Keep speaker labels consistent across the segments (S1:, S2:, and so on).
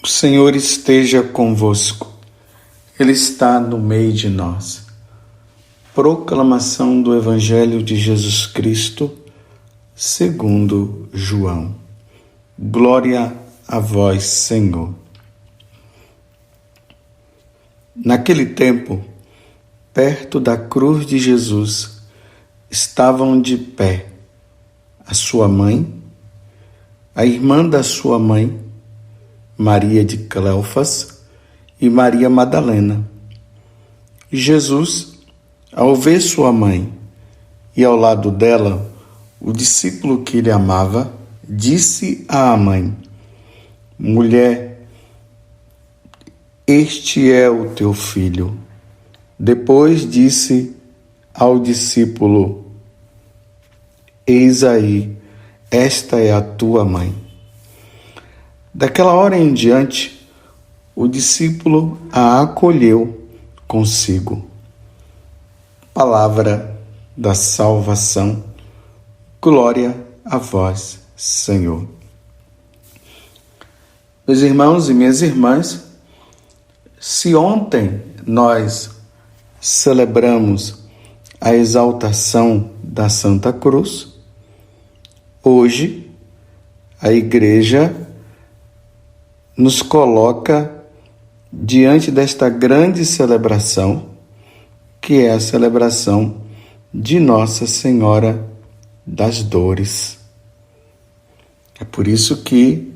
S1: O Senhor esteja convosco, Ele está no meio de nós. Proclamação do Evangelho de Jesus Cristo, segundo João. Glória a vós, Senhor. Naquele tempo, perto da cruz de Jesus, estavam de pé a sua mãe, a irmã da sua mãe, Maria de Cleofas e Maria Madalena. Jesus, ao ver sua mãe e ao lado dela o discípulo que ele amava, disse à mãe: Mulher, este é o teu filho. Depois disse ao discípulo: Eis aí, esta é a tua mãe. Daquela hora em diante, o discípulo a acolheu consigo. Palavra da salvação. Glória a vós, Senhor. Meus irmãos e minhas irmãs, se ontem nós celebramos a exaltação da Santa Cruz, hoje a Igreja nos coloca diante desta grande celebração, que é a celebração de Nossa Senhora das Dores. É por isso que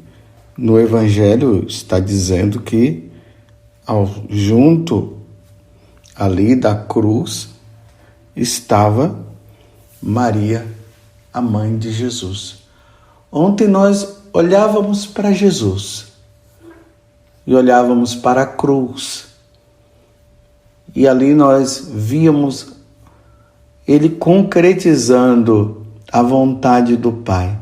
S1: no Evangelho está dizendo que junto ali da cruz estava Maria, a mãe de Jesus. Ontem nós olhávamos para Jesus e olhávamos para a cruz. E ali nós víamos ele concretizando a vontade do Pai.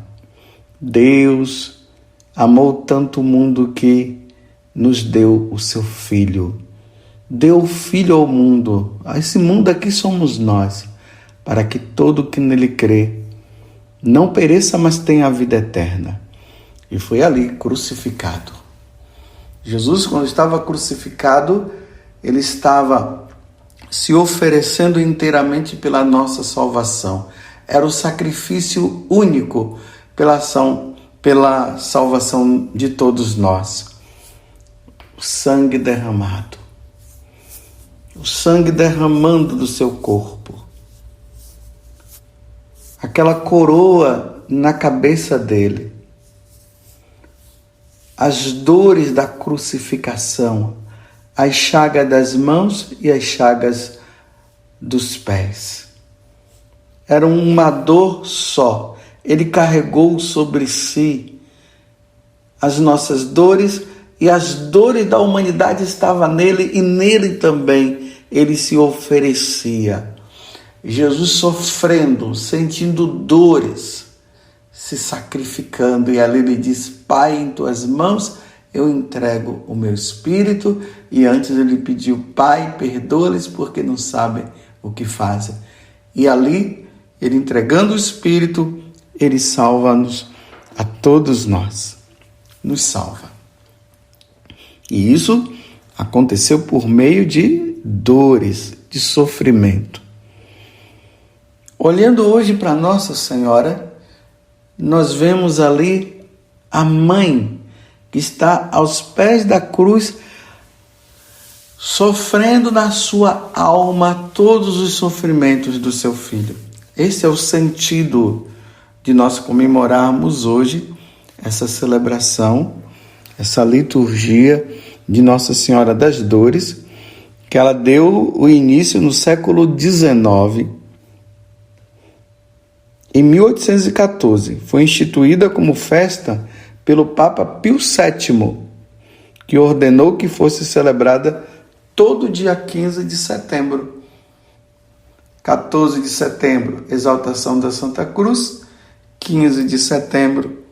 S1: Deus amou tanto o mundo que nos deu o seu Filho. Deu o Filho ao mundo. Esse mundo aqui somos nós, para que todo que nele crê não pereça, mas tenha a vida eterna. E foi ali crucificado. Jesus, quando estava crucificado, ele estava se oferecendo inteiramente pela nossa salvação. Era o sacrifício único pela salvação de todos nós. O sangue derramado. O sangue derramando do seu corpo. Aquela coroa na cabeça dele. As dores da crucificação, as chagas das mãos e as chagas dos pés. Era uma dor só. Ele carregou sobre si as nossas dores e as dores da humanidade estavam nele e nele também ele se oferecia. Jesus sofrendo, sentindo dores, se sacrificando, e ali ele diz: Pai, em tuas mãos eu entrego o meu espírito. E antes ele pediu: Pai, perdoa-lhes porque não sabem o que fazem. E ali, ele entregando o espírito, ele salva-nos a todos nós, nos salva. E isso aconteceu por meio de dores, de sofrimento. Olhando hoje para Nossa Senhora, nós vemos ali a mãe que está aos pés da cruz, sofrendo na sua alma todos os sofrimentos do seu filho. Esse é o sentido de nós comemorarmos hoje essa celebração, essa liturgia de Nossa Senhora das Dores, que ela deu o início no século XIX. Em 1814, foi instituída como festa pelo Papa Pio VII, que ordenou que fosse celebrada todo dia 15 de setembro. 14 de setembro, exaltação da Santa Cruz. 15 de setembro,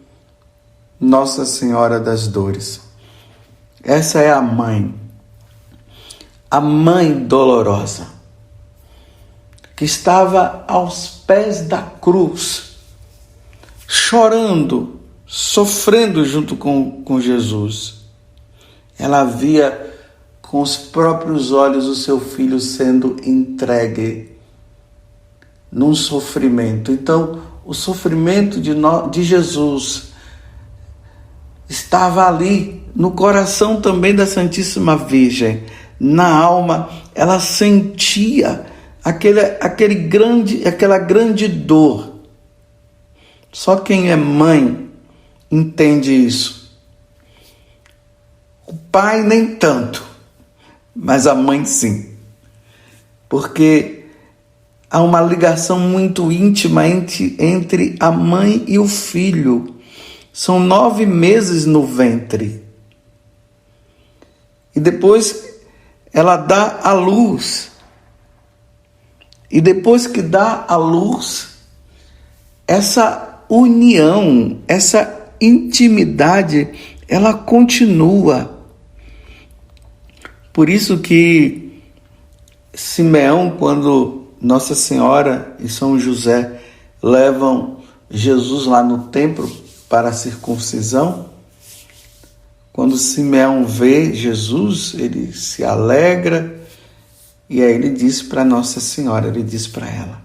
S1: Nossa Senhora das Dores. Essa é a mãe dolorosa, que estava aos pés da cruz, chorando, sofrendo junto com Jesus. Ela via com os próprios olhos o seu filho sendo entregue num sofrimento. Então, o sofrimento de Jesus estava ali no coração também da Santíssima Virgem. Na alma, ela sentia aquela grande dor. Só quem é mãe entende isso. O pai nem tanto, mas a mãe sim. Porque há uma ligação muito íntima entre a mãe e o filho. São 9 meses no ventre. E depois ela dá à luz. E depois que dá à luz, essa união, essa intimidade, ela continua. Por isso que Simeão, quando Nossa Senhora e São José levam Jesus lá no templo para a circuncisão, quando Simeão vê Jesus, ele se alegra e aí ele diz para Nossa Senhora, ele diz para ela: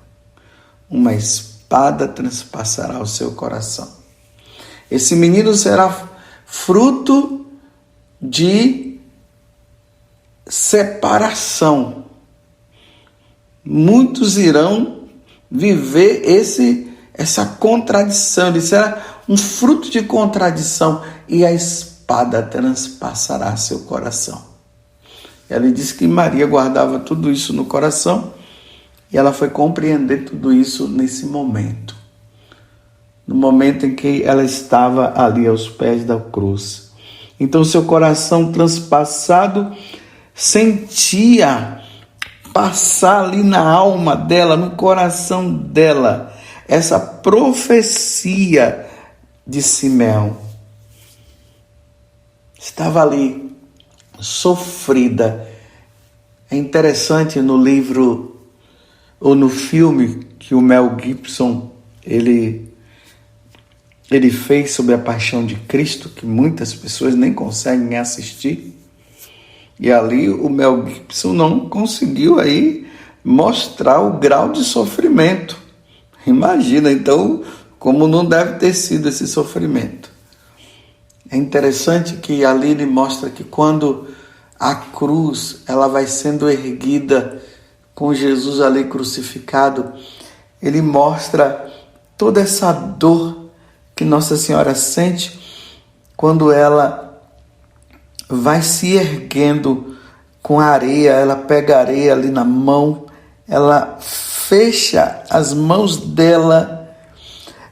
S1: uma espada transpassará o seu coração. Esse menino será fruto de separação. Muitos irão viver essa contradição. Ele será um fruto de contradição e a espada transpassará seu coração. Ela disse que Maria guardava tudo isso no coração e ela foi compreender tudo isso nesse momento. No momento em que ela estava ali aos pés da cruz. Então seu coração transpassado sentia passar ali na alma dela, no coração dela, essa profecia de Simeão. Estava ali, sofrida. É interessante no livro, ou no filme que o Mel Gibson, ele fez sobre a paixão de Cristo, que muitas pessoas nem conseguem assistir. E ali o Mel Gibson não conseguiu aí mostrar o grau de sofrimento. Imagina, então, como não deve ter sido esse sofrimento. É interessante que ali ele mostra que quando a cruz ela vai sendo erguida com Jesus ali crucificado, ele mostra toda essa dor que Nossa Senhora sente quando ela vai se erguendo com a areia. Ela pega a areia ali na mão, ela fecha as mãos dela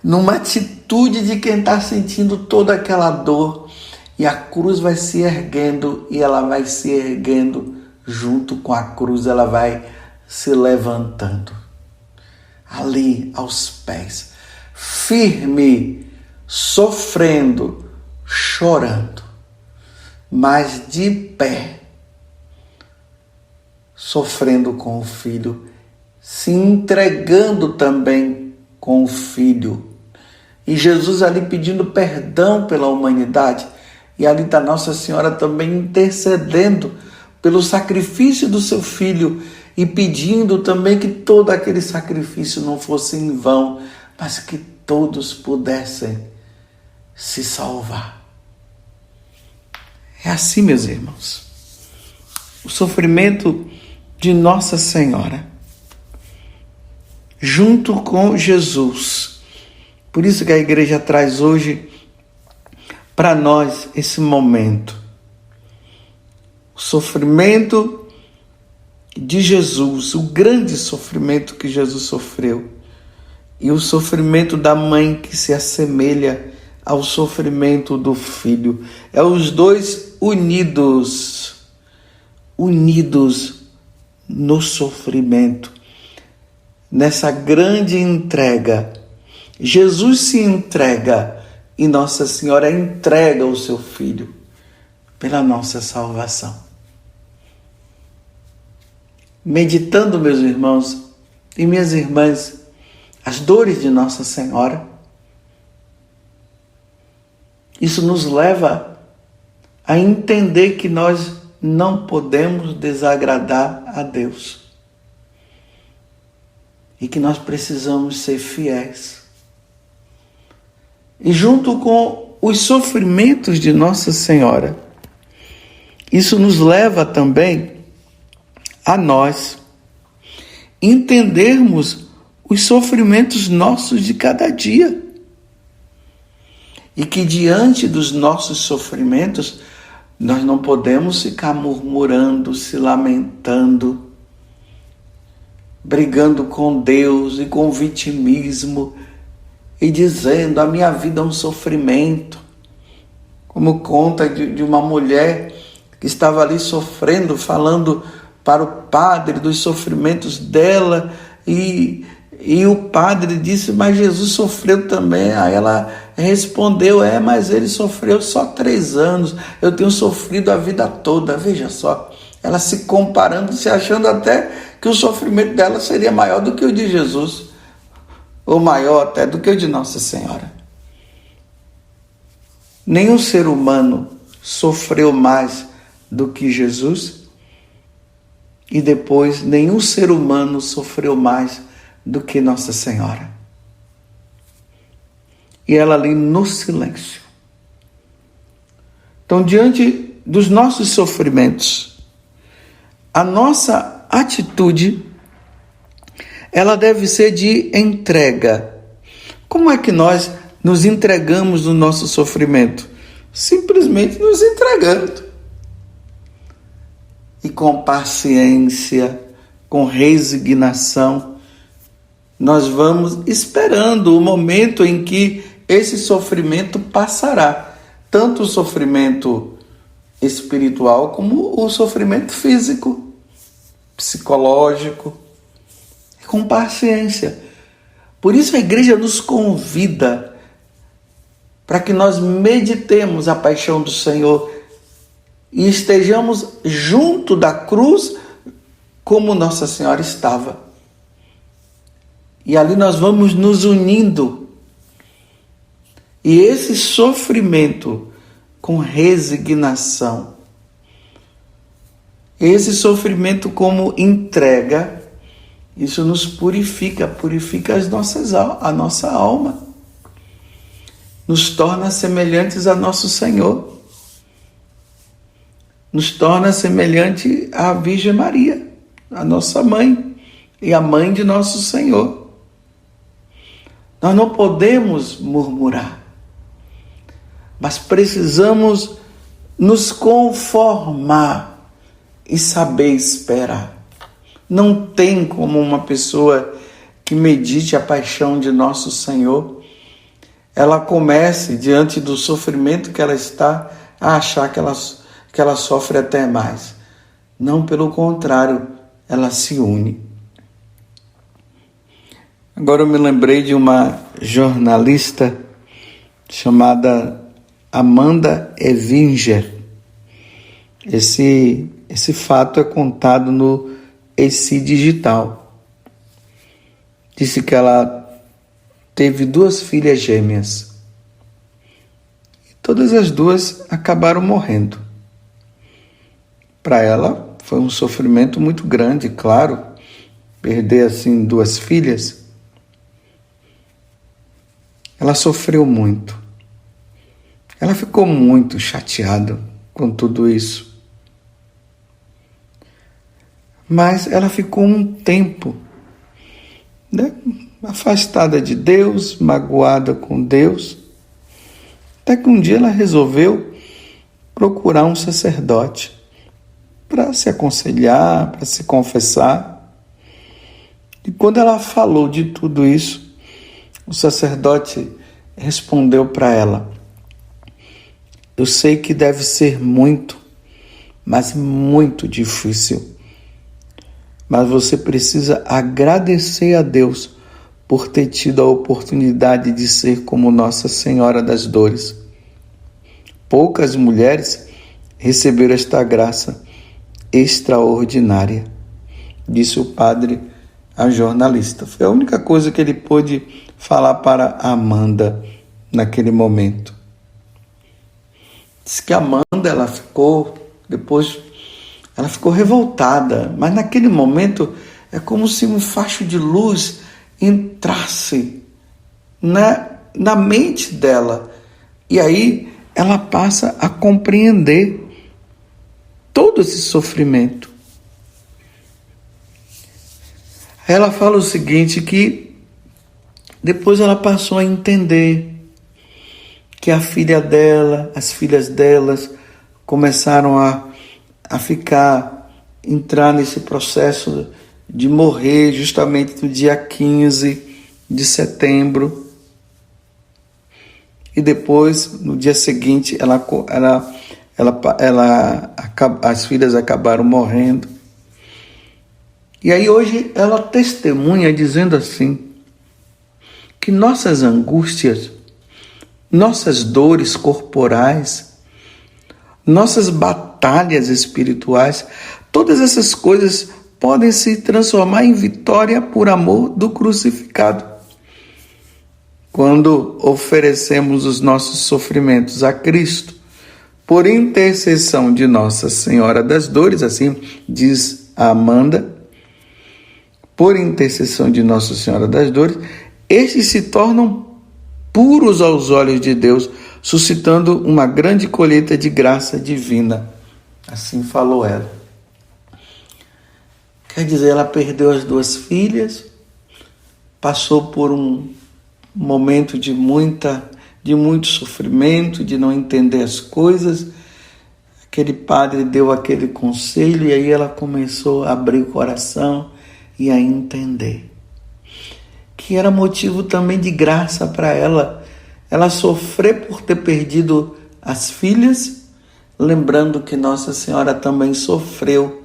S1: numa atitude de quem está sentindo toda aquela dor, e a cruz vai se erguendo, e ela vai se erguendo junto com a cruz, ela vai se levantando ali aos pés, firme, sofrendo, chorando, mas de pé, sofrendo com o filho, se entregando também com o filho. E Jesus ali pedindo perdão pela humanidade, e ali da Nossa Senhora também intercedendo pelo sacrifício do seu filho e pedindo também que todo aquele sacrifício não fosse em vão, mas que todos pudessem se salvar. É assim, meus irmãos. O sofrimento de Nossa Senhora, junto com Jesus. Por isso que a igreja traz hoje para nós esse momento. O sofrimento de Jesus, o grande sofrimento que Jesus sofreu, e o sofrimento da mãe que se assemelha ao sofrimento do filho. É os dois unidos no sofrimento, nessa grande entrega. Jesus se entrega e Nossa Senhora entrega o seu filho pela nossa salvação. Meditando, meus irmãos e minhas irmãs, as dores de Nossa Senhora, isso nos leva a entender que nós não podemos desagradar a Deus e que nós precisamos ser fiéis. E junto com os sofrimentos de Nossa Senhora, isso nos leva também a nós entendermos os sofrimentos nossos de cada dia. E que diante dos nossos sofrimentos, nós não podemos ficar murmurando, se lamentando, brigando com Deus e com o vitimismo e dizendo: a minha vida é um sofrimento. Como conta de uma mulher que estava ali sofrendo, falando para o padre dos sofrimentos dela, e o padre disse: mas Jesus sofreu também. Aí ela respondeu: mas ele sofreu só 3 anos, eu tenho sofrido a vida toda. Veja só, ela se comparando, se achando até que o sofrimento dela seria maior do que o de Jesus, ou maior até do que o de Nossa Senhora. Nenhum ser humano sofreu mais do que Jesus, e depois nenhum ser humano sofreu mais do que Nossa Senhora. E ela ali no silêncio. Então, diante dos nossos sofrimentos, a nossa atitude, ela deve ser de entrega. Como é que nós nos entregamos no nosso sofrimento? Simplesmente nos entregando. E com paciência, com resignação, nós vamos esperando o momento em que esse sofrimento passará. Tanto o sofrimento espiritual como o sofrimento físico, psicológico. Com paciência. Por isso a igreja nos convida para que nós meditemos a paixão do Senhor e estejamos junto da cruz como Nossa Senhora estava. E ali nós vamos nos unindo. E esse sofrimento com resignação, esse sofrimento como entrega, isso nos purifica a nossa alma, nos torna semelhantes a nosso Senhor, nos torna semelhante à Virgem Maria, a nossa mãe e a mãe de nosso Senhor. Nós não podemos murmurar, mas precisamos nos conformar e saber esperar. Não tem como uma pessoa que medite a paixão de nosso Senhor, ela comece, diante do sofrimento que ela está, a achar que ela sofre até mais. Não, pelo contrário, ela se une. Agora eu me lembrei de uma jornalista chamada Amanda Evinger. Esse fato é contado no ESI Digital. Disse que ela teve 2 filhas gêmeas. E todas as 2 acabaram morrendo. Para ela foi um sofrimento muito grande, claro, perder assim 2 filhas. Ela sofreu muito. Ela ficou muito chateada com tudo isso. Mas ela ficou um tempo, afastada de Deus, magoada com Deus, até que um dia ela resolveu procurar um sacerdote para se aconselhar, para se confessar. E quando ela falou de tudo isso, o sacerdote respondeu para ela: eu sei que deve ser muito, mas muito difícil. Mas você precisa agradecer a Deus por ter tido a oportunidade de ser como Nossa Senhora das Dores. Poucas mulheres receberam esta graça extraordinária, disse o padre à jornalista. Foi a única coisa que ele pôde falar para Amanda naquele momento. Diz que Amanda, depois ela ficou revoltada, mas naquele momento é como se um facho de luz entrasse na mente dela. E aí ela passa a compreender todo esse sofrimento. Ela fala o seguinte, que depois ela passou a entender que a filha dela, as filhas delas começaram a entrar nesse processo de morrer justamente no dia 15 de setembro. E depois, no dia seguinte, as filhas acabaram morrendo. E aí hoje ela testemunha dizendo assim, que nossas angústias, nossas dores corporais, nossas batalhas espirituais, todas essas coisas podem se transformar em vitória por amor do crucificado. Quando oferecemos os nossos sofrimentos a Cristo, por intercessão de Nossa Senhora das Dores, assim diz a Amanda, por intercessão de Nossa Senhora das Dores, estes se tornam puros aos olhos de Deus, suscitando uma grande colheita de graça divina. Assim falou ela. Quer dizer, ela perdeu as duas filhas, passou por um momento de muito sofrimento, de não entender as coisas. Aquele padre deu aquele conselho e aí ela começou a abrir o coração e a entender que era motivo também de graça para ela sofrer por ter perdido as filhas, lembrando que Nossa Senhora também sofreu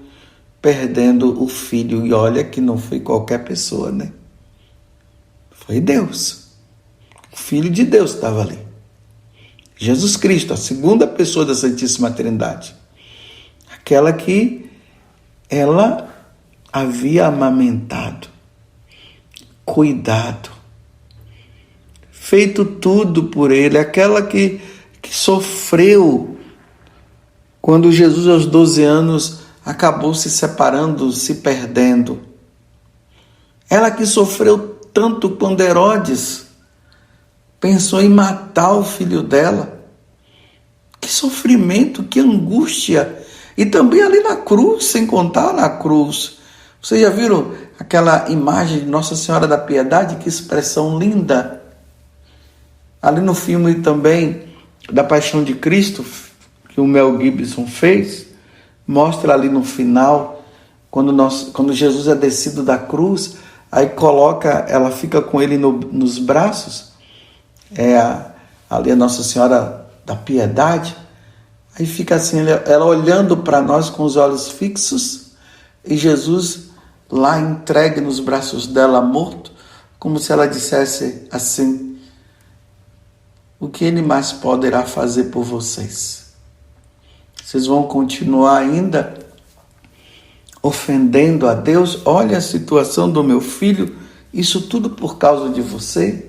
S1: perdendo o filho. E olha que não foi qualquer pessoa, né? Foi Deus. O Filho de Deus estava ali. Jesus Cristo, a segunda pessoa da Santíssima Trindade. Aquela que ela havia amamentado, cuidado, feito tudo por ele, aquela que sofreu quando Jesus aos 12 anos acabou se separando, se perdendo. Ela que sofreu tanto quando Herodes pensou em matar o filho dela. Que sofrimento, que angústia. E também ali na cruz, sem contar na cruz. Vocês já viram aquela imagem de Nossa Senhora da Piedade? Que expressão linda. Ali no filme também da Paixão de Cristo, que o Mel Gibson fez, mostra ali no final, quando Jesus é descido da cruz, aí ela fica com ele nos braços, ali a Nossa Senhora da Piedade, aí fica assim, ela olhando para nós com os olhos fixos, e Jesus lá entregue nos braços dela, morto, como se ela dissesse assim: o que ele mais poderá fazer por vocês? Vocês vão continuar ainda ofendendo a Deus? Olha a situação do meu filho, isso tudo por causa de você.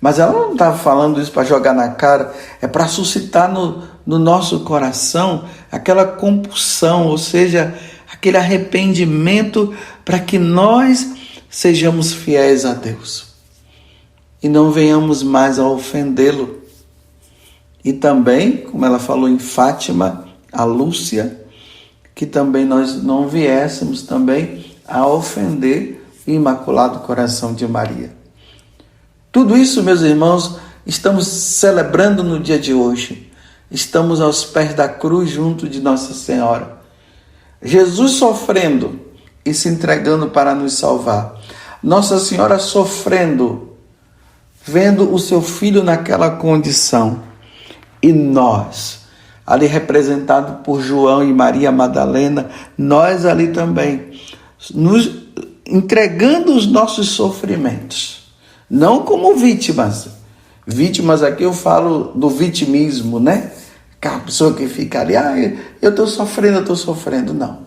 S1: Mas ela não estava falando isso para jogar na cara, é para suscitar no nosso coração aquela compulsão, ou seja, aquele arrependimento, para que nós sejamos fiéis a Deus e não venhamos mais a ofendê-lo. E também, como ela falou em Fátima, a Lúcia, que também nós não viéssemos também a ofender o Imaculado Coração de Maria. Tudo isso, meus irmãos, estamos celebrando no dia de hoje. Estamos aos pés da cruz junto de Nossa Senhora. Jesus sofrendo e se entregando para nos salvar. Nossa Senhora sofrendo, vendo o seu filho naquela condição. E nós, ali representado por João e Maria Madalena, nós ali também, nos entregando os nossos sofrimentos, não como vítimas. Vítimas aqui eu falo do vitimismo, né? Aquela pessoa que fica ali, eu estou sofrendo, não.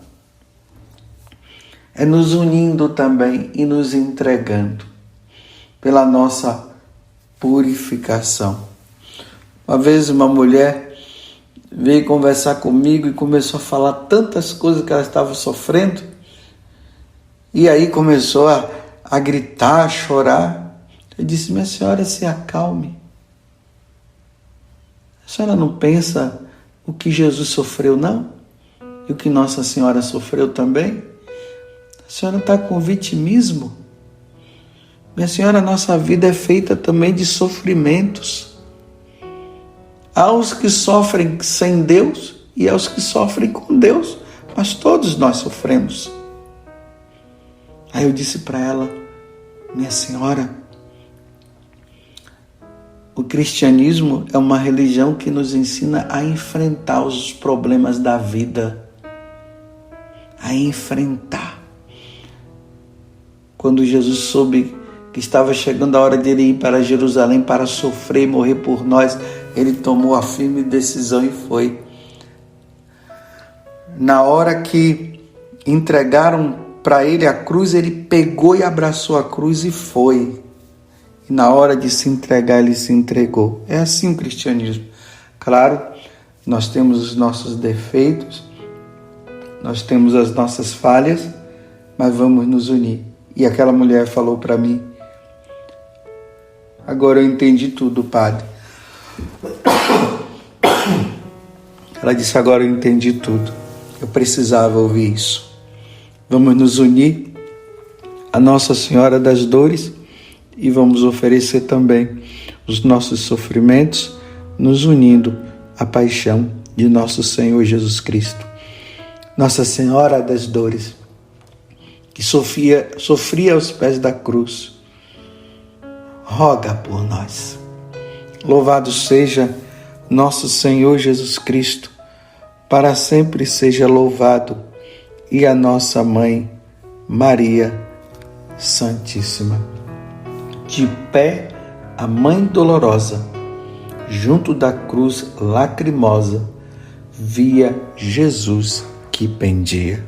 S1: É nos unindo também e nos entregando pela nossa purificação. Uma vez uma mulher veio conversar comigo e começou a falar tantas coisas que ela estava sofrendo. E aí começou a gritar, a chorar. Eu disse: minha senhora, se acalme. A senhora não pensa o que Jesus sofreu, não? E o que Nossa Senhora sofreu também? A senhora está com vitimismo? Minha senhora, a nossa vida é feita também de sofrimentos. Há os que sofrem sem Deus e há os que sofrem com Deus, mas todos nós sofremos. Aí eu disse para ela: minha senhora, o cristianismo é uma religião que nos ensina a enfrentar os problemas da vida. A enfrentar. Quando Jesus soube que estava chegando a hora de ele ir para Jerusalém para sofrer e morrer por nós, ele tomou a firme decisão e foi. Na hora que entregaram para ele a cruz, ele pegou e abraçou a cruz e foi. E na hora de se entregar, ele se entregou. É assim o cristianismo. Claro, nós temos os nossos defeitos, nós temos as nossas falhas, mas vamos nos unir. E aquela mulher falou para mim: agora eu entendi tudo, padre. Ela disse: agora eu entendi tudo. Eu precisava ouvir isso. Vamos nos unir a Nossa Senhora das Dores e vamos oferecer também os nossos sofrimentos, nos unindo à paixão de nosso Senhor Jesus Cristo. Nossa Senhora das Dores, que sofria aos pés da cruz, roga por nós. Louvado seja nosso Senhor Jesus Cristo, para sempre seja louvado, e a nossa Mãe, Maria Santíssima. De pé, a Mãe dolorosa, junto da cruz lacrimosa, via Jesus que pendia.